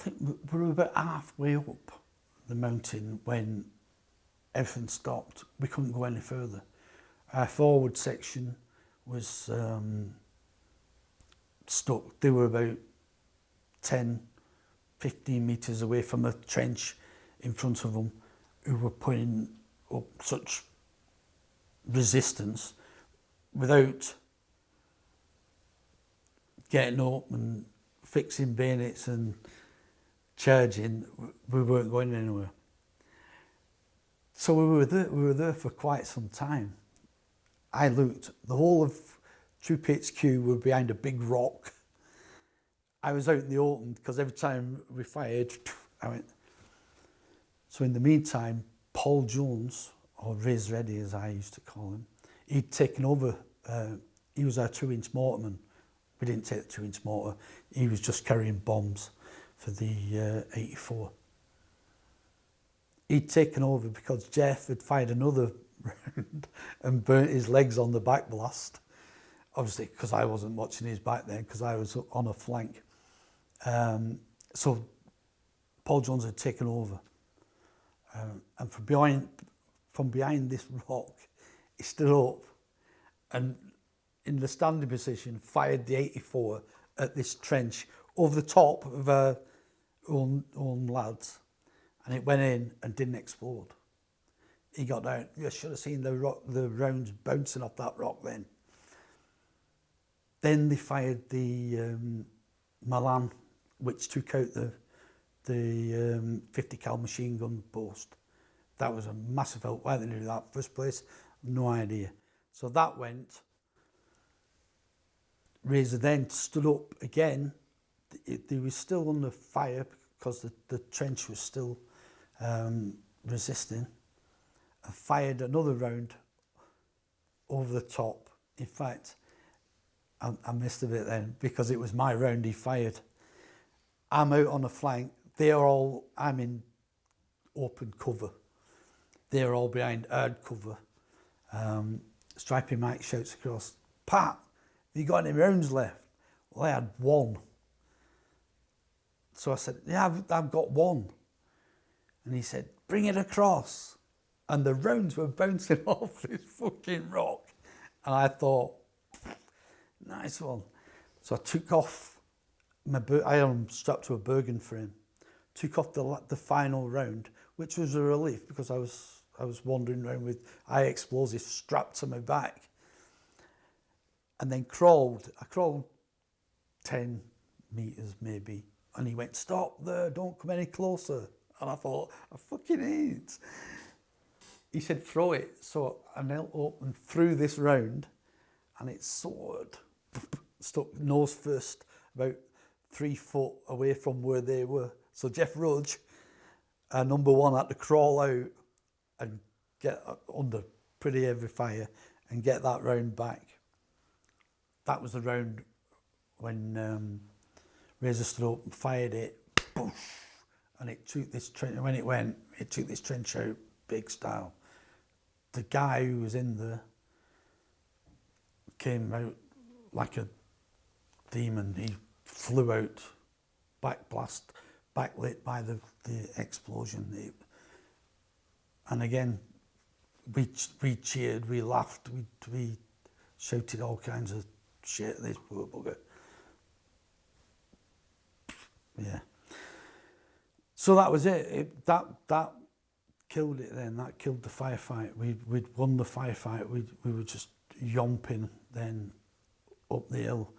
think we were about halfway up the mountain when everything stopped. We couldn't go any further. Our forward section was stuck. They were about 10, 15 metres away from a trench in front of them, who were putting up such resistance without getting up and fixing bayonets and charging. We weren't going anywhere. So we were there for quite some time. I looked, the whole of Troop HQ were behind a big rock. I was out in the open because every time we fired, I went. So in the meantime, Paul Jones, or Riz Reddy as I used to call him, he'd taken over. He was our 2-inch mortarman. We didn't take the 2-inch mortar. He was just carrying bombs for the 84. He'd taken over because Jeff had fired another round and burnt his legs on the back blast. Obviously, because I wasn't watching his back then, because I was on a flank. So Paul Jones had taken over. And from behind this rock, he stood up and in the standing position fired the 84 at this trench over the top of our own lads, and it went in and didn't explode. He got down. You should have seen the rounds bouncing off that rock then. Then they fired the Milan, which took out the 50 cal machine gun post. That was a massive help. Why they knew that in the first place, no idea. So that went. Razor then stood up again. They were still under fire because the trench was still resisting, and fired another round over the top. In fact, I missed a bit then because it was my round he fired. I'm out on a flank. I'm in open cover. They're all behind hard cover. Stripey Mike shouts across, "Pat, have you got any rounds left?" Well, I had one. So I said, "Yeah, I've got one." And he said, "Bring it across." And the rounds were bouncing off this fucking rock. And I thought, nice one. So I took off I had him strapped to a Bergen frame. Took off the final round, which was a relief because I was wandering around with high explosives strapped to my back. And then I crawled 10 metres maybe. And he went, "Stop there, don't come any closer." And I thought, I fucking hate. He said, "Throw it." So I knelt up and threw this round, and it soared, stuck nose first, about 3 foot away from where they were. So Jeff Rudge, number one, had to crawl out and get under pretty heavy fire and get that round back. That was the round when Razor stood up and fired it, poof, and it took this trench. When it took this trench out big style. The guy who was in there came out like a demon. He flew out, backlit by the explosion. And again, we cheered, we laughed, we shouted all kinds of shit at this poor bugger. Yeah. So that was it. That killed it then. That killed the firefight. We'd won the firefight. We were just yomping then up the hill.